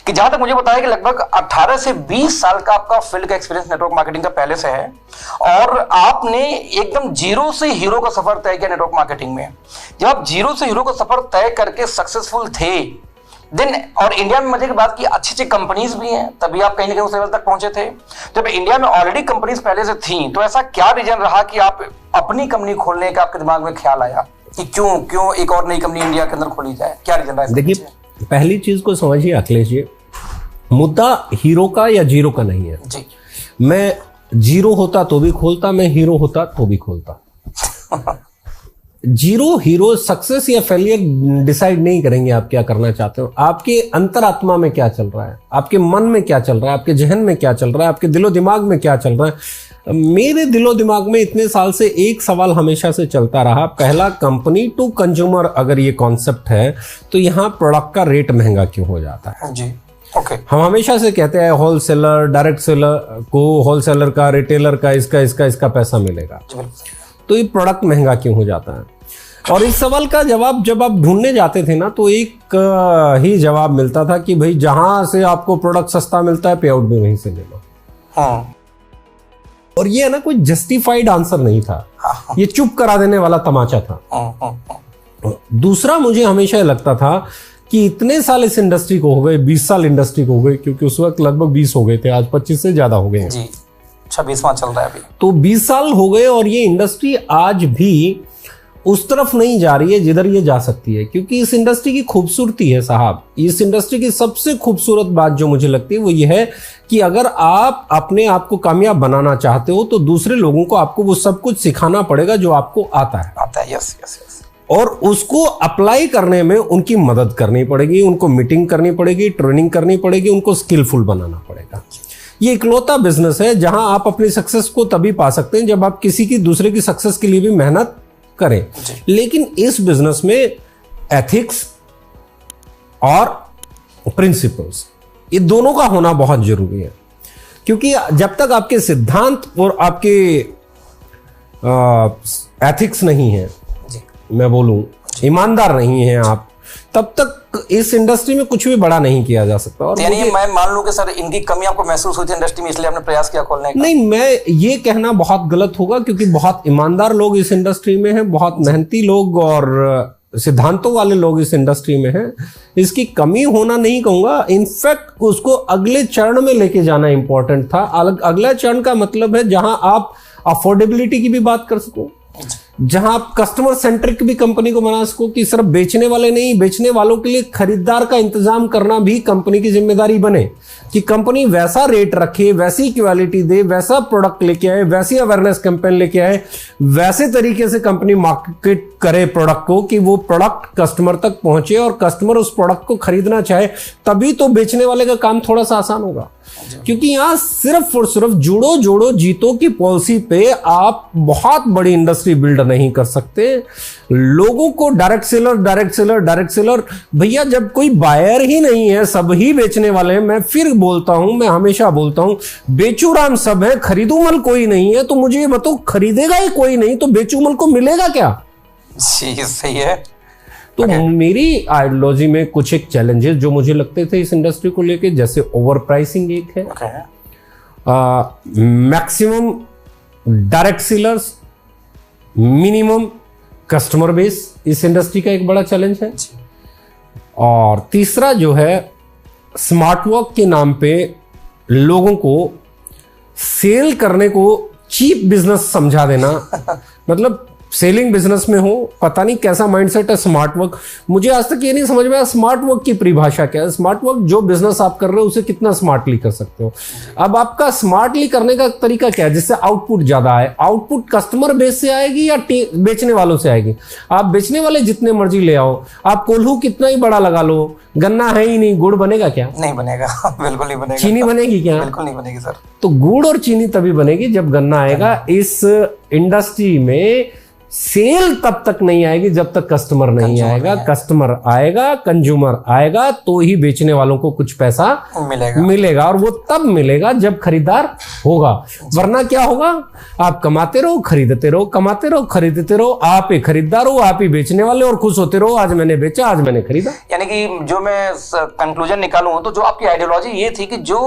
कि जहां तक मुझे बताया कि लगभग 18 से 20 साल का आपका फील्ड का एक्सपीरियंस नेटवर्क मार्केटिंग का पहले से है, और आपने एकदम जीरो से हीरो का सफर तय किया नेटवर्क मार्केटिंग में। जब आप जीरो से हीरो का सफर तय करके सक्सेसफुल थे देन, और इंडिया में मजे की बात की अच्छी अच्छी कंपनीज भी हैं, तभी आप कहीं ना कहीं उस लेवल तक पहुंचे थे। जब इंडिया में ऑलरेडी कंपनीज पहले से थी, तो ऐसा क्या रीजन रहा कि आप अपनी कंपनी खोलने का आपके दिमाग में ख्याल आया कि क्यों एक और नई कंपनी इंडिया के अंदर खोली जाए? क्या रीजन रहा? देखिए, पहली चीज को समझिए अखिलेश जी, मुद्दा हीरो का या जीरो का नहीं है जी। मैं जीरो होता तो भी खोलता, मैं हीरो होता तो भी खोलता। जीरो हीरो सक्सेस या फेलियर डिसाइड नहीं करेंगे आप क्या करना चाहते हो। आपके अंतरात्मा में क्या चल रहा है, आपके मन में क्या चल रहा है, आपके जहन में क्या चल रहा है, आपके दिलो दिमाग में क्या चल रहा है। मेरे दिलो दिमाग में इतने साल से एक सवाल हमेशा से चलता रहा, पहला, कंपनी टू कंज्यूमर अगर ये कॉन्सेप्ट है तो यहाँ प्रोडक्ट का रेट महंगा क्यों हो जाता है? जी, ओके। हम हमेशा से कहते हैं होलसेलर, डायरेक्ट सेलर को, होलसेलर का, रिटेलर का इसका पैसा मिलेगा, तो ये प्रोडक्ट महंगा क्यों हो जाता है? और इस सवाल का जवाब जब आप ढूंढने जाते थे ना, तो एक ही जवाब मिलता था कि भाई जहां से आपको प्रोडक्ट सस्ता मिलता है पे आउट भी वहीं से ले लो। हाँ। और ये है ना, कोई जस्टिफाइड आंसर नहीं था, ये चुप करा देने वाला तमाचा था। दूसरा, मुझे हमेशा लगता था कि इतने साल इस इंडस्ट्री को हो गए, 20 साल इंडस्ट्री को हो गए, क्योंकि उस वक्त लगभग 20 हो गए थे, आज 25 से ज्यादा हो गए हैं जी, 26वां चल रहा है अभी। तो 20 साल हो गए और ये इंडस्ट्री आज भी उस तरफ नहीं जा रही है जिधर ये जा सकती है, क्योंकि इस इंडस्ट्री की खूबसूरती है साहब। इस इंडस्ट्री की सबसे खूबसूरत बात जो मुझे लगती है वो ये है कि अगर आप अपने आप को कामयाब बनाना चाहते हो तो दूसरे लोगों को आपको वो सब कुछ सिखाना पड़ेगा जो आपको आता है। Yes yes yes. और उसको अप्लाई करने में उनकी मदद करनी पड़ेगी, उनको मीटिंग करनी पड़ेगी, ट्रेनिंग करनी पड़ेगी, उनको स्किलफुल बनाना पड़ेगा। ये इकलौता बिजनेस है जहां आप अपनी सक्सेस को तभी पा सकते हैं जब आप किसी की, दूसरे की सक्सेस के लिए भी मेहनत करें। लेकिन इस बिजनेस में एथिक्स और प्रिंसिपल्स, ये दोनों का होना बहुत जरूरी है, क्योंकि जब तक आपके सिद्धांत और आपके एथिक्स नहीं है, मैं बोलूं ईमानदार नहीं है आप, तब तक इस इंडस्ट्री में कुछ भी बड़ा नहीं किया जा सकता। और यानी मैं मान लूं कि सर इनकी कमी आपको महसूस हुई थी इंडस्ट्री में, इसलिए आपने प्रयास किया खोलने का? नहीं, मैं ये कहना बहुत गलत होगा, क्योंकि बहुत ईमानदार लोग इस इंडस्ट्री में हैं, बहुत मेहनती लोग और सिद्धांतों वाले लोग इस इंडस्ट्री में हैं। इसकी कमी होना नहीं कहूंगा, इनफैक्ट उसको अगले चरण में लेके जाना इंपॉर्टेंट था। अगला चरण का मतलब है जहां आप अफोर्डेबिलिटी की भी बात कर सको, जहां आप कस्टमर सेंट्रिक भी कंपनी को बना सको, कि सिर्फ बेचने वाले नहीं, बेचने वालों के लिए खरीदार का इंतजाम करना भी कंपनी की जिम्मेदारी बने, कि कंपनी वैसा रेट रखे, वैसी क्वालिटी दे, वैसा प्रोडक्ट लेके आए, वैसी अवेयरनेस कैंपेन लेके आए, वैसे तरीके से कंपनी मार्केट करे प्रोडक्ट को कि वो प्रोडक्ट कस्टमर तक पहुंचे और कस्टमर उस प्रोडक्ट को खरीदना चाहे। तभी तो बेचने वाले का काम थोड़ा सा आसान होगा, क्योंकि यहां सिर्फ और सिर्फ जुड़ो जोड़ो जीतो की पॉलिसी पे आप बहुत बड़ी इंडस्ट्री बिल्ड नहीं कर सकते। लोगों को डायरेक्ट सेलर, भैया जब कोई बायर ही नहीं है, सब ही बेचने वाले हैं। मैं फिर बोलता हूं, मैं हमेशा बोलता हूं, बेचू राम सब है, खरीदू मल कोई नहीं है। तो मुझे ये बताओ, खरीदेगा ही कोई नहीं तो बेचू मल को मिलेगा क्या? सही है। तो मेरी आइडियोलॉजी में कुछ एक चैलेंजेस जो मुझे लगते थे इस इंडस्ट्री को लेके, जैसे ओवर प्राइसिंग एक है, maximum direct sellers, minimum customer base, इस इंडस्ट्री का एक बड़ा चैलेंज है। और तीसरा जो है, स्मार्ट वर्क के नाम पे लोगों को सेल करने को चीप बिजनेस समझा देना। मतलब सेलिंग बिजनेस में हो, पता नहीं कैसा माइंडसेट है स्मार्ट वर्क। मुझे आज तक ये नहीं समझ में आया स्मार्ट वर्क की परिभाषा क्या है। स्मार्ट वर्क, जो बिजनेस आप कर रहे हो उसे कितना स्मार्टली कर सकते हो। अब आपका स्मार्टली करने का तरीका क्या है जिससे आउटपुट ज्यादा आए? आउटपुट कस्टमर बेस से आएगी या बेचने वालों से आएगी? आप बेचने वाले जितने मर्जी ले आओ, आप कोल्हू कितना ही बड़ा लगा लो, गन्ना है ही नहीं, गुड़ बनेगा क्या? नहीं बनेगा, बिल्कुल नहीं बनेगा। चीनी बनेगी क्या? बिल्कुल नहीं बनेगी सर। तो गुड़ और चीनी तभी बनेगी जब गन्ना आएगा। इस इंडस्ट्री में सेल तब तक नहीं आएगी जब तक कस्टमर नहीं आएगा। कस्टमर आएगा, कंज्यूमर आएगा तो ही बेचने वालों को कुछ पैसा मिलेगा और वो तब मिलेगा जब खरीदार होगा। वरना क्या होगा, आप कमाते रहो, खरीदते रहो, कमाते रहो, खरीदते रहो, आप ही खरीदार हो, आप ही बेचने वाले, और खुश होते रहो, आज मैंने बेचा, आज मैंने खरीदा। यानी कि जो मैं कंक्लूजन निकालूं तो जो आपकी आइडियोलॉजी ये थी कि जो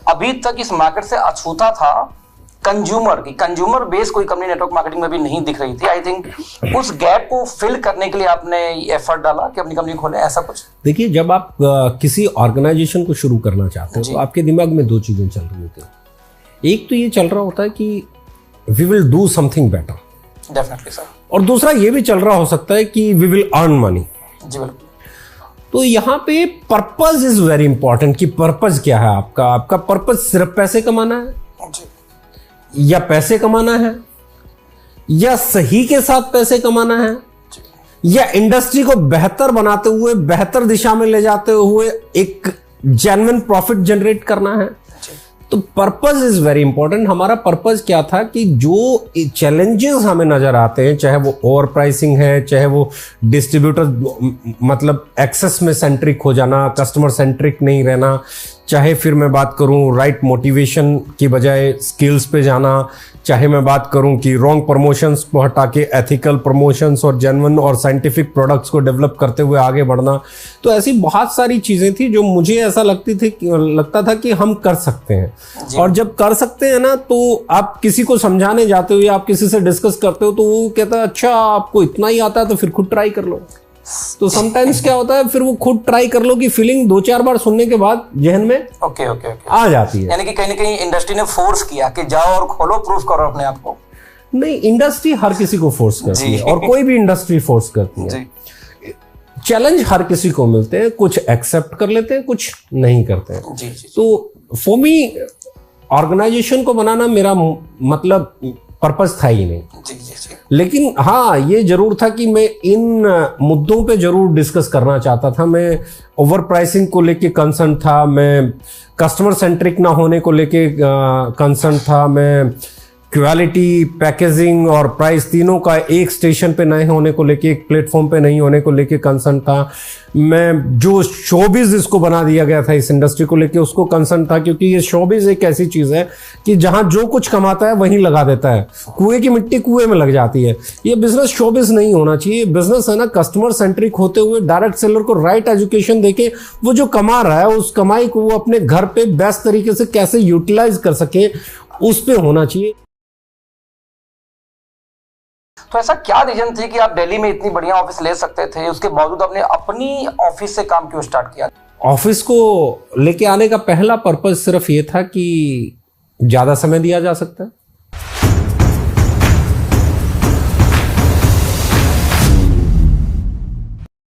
अभी तक इस मार्केट से अछूता था कंज्यूमर बेस कोई कंपनी नेटवर्क मार्केटिंग में भी नहीं दिख रही थी। आई थिंक उस गैप को फिल करने के लिए आपने एफर्ट डाला कि अपनी कंपनी खोले, ऐसा कुछ? देखिए, जब आप किसी ऑर्गेनाइजेशन को शुरू करना चाहते हो तो आपके दिमाग में दो चीजें चल रही होती है। एक तो ये चल रहा होता है कि we will do something better, definitely sir, और दूसरा ये भी चल रहा हो सकता है कि वी विल अर्न मनी। जी बिल्कुल। तो यहाँ पे पर्पज इज वेरी इंपॉर्टेंट कि पर्पज क्या है आपका पर्पज सिर्फ पैसे कमाना है जी, या पैसे कमाना है, या सही के साथ पैसे कमाना है, या इंडस्ट्री को बेहतर बनाते हुए, बेहतर दिशा में ले जाते हुए एक जेन्युइन प्रॉफिट जनरेट करना है। तो पर्पज इज वेरी इंपॉर्टेंट। हमारा पर्पज क्या था कि जो चैलेंजेस हमें नजर आते हैं, चाहे वो ओवर प्राइसिंग है, चाहे वो डिस्ट्रीब्यूटर मतलब एक्सेस में सेंट्रिक हो जाना, कस्टमर सेंट्रिक नहीं रहना, चाहे फिर मैं बात करूं राइट मोटिवेशन की बजाय स्किल्स पे जाना, चाहे मैं बात करूं कि रॉन्ग प्रमोशंस को हटा के एथिकल प्रमोशंस और जेन्युइन और साइंटिफिक प्रोडक्ट्स को डेवलप करते हुए आगे बढ़ना। तो ऐसी बहुत सारी चीजें थी जो मुझे ऐसा लगता था कि हम कर सकते हैं। और जब कर सकते हैं ना, तो आप किसी को समझाने जाते हो या आप किसी से डिस्कस करते हो तो वो कहता है अच्छा आपको इतना ही आता है तो फिर खुद ट्राई कर लो। तो समटाइम्स क्या होता है, फिर वो खुद ट्राई कर लो की फीलिंग 2-4 बार सुनने के बाद जहन में ओके आ जाती है। यानी कि कहीं ना कहीं इंडस्ट्री ने फोर्स किया कि जाओ और खोलो, प्रूफ करो अपने आप को। नहीं, इंडस्ट्री हर किसी को फोर्स करती है और कोई भी इंडस्ट्री फोर्स करती है। चैलेंज हर किसी को मिलते हैं, कुछ एक्सेप्ट कर लेते हैं, कुछ नहीं करते हैं। तो फॉर मी ऑर्गेनाइजेशन को बनाना मेरा मतलब पर्पस था ही नहीं। लेकिन हाँ, ये जरूर था कि मैं इन मुद्दों पे जरूर डिस्कस करना चाहता था। मैं ओवर प्राइसिंग को लेके कंसर्न था, मैं कस्टमर सेंट्रिक ना होने को लेके कंसर्न था, मैं क्वालिटी, पैकेजिंग और प्राइस तीनों का एक स्टेशन पे नहीं होने को लेके, एक प्लेटफॉर्म पे नहीं होने को लेके कंसर्न था। मैं जो शोबिज इसको बना दिया गया था इस इंडस्ट्री को लेके उसको कंसर्न था, क्योंकि ये शोबिज एक ऐसी चीज है कि जहां जो कुछ कमाता है वहीं लगा देता है। कुएं की मिट्टी कुएं में लग जाती है। ये बिजनेस शोबिज नहीं होना चाहिए। बिजनेस है ना कस्टमर सेंट्रिक होते हुए डायरेक्ट सेलर को राइट एजुकेशन देके वो जो कमा रहा है उस कमाई को वो अपने घर पे बेस्ट तरीके से कैसे यूटिलाइज कर सके, उस पे होना चाहिए। तो ऐसा क्या रीजन थी कि आप दिल्ली में इतनी बढ़िया ऑफिस ले सकते थे, उसके बावजूद आपने अपनी ऑफिस से काम क्यों स्टार्ट किया? ऑफिस को लेके आने का पहला पर्पस सिर्फ ये था कि ज्यादा समय दिया जा सकता है,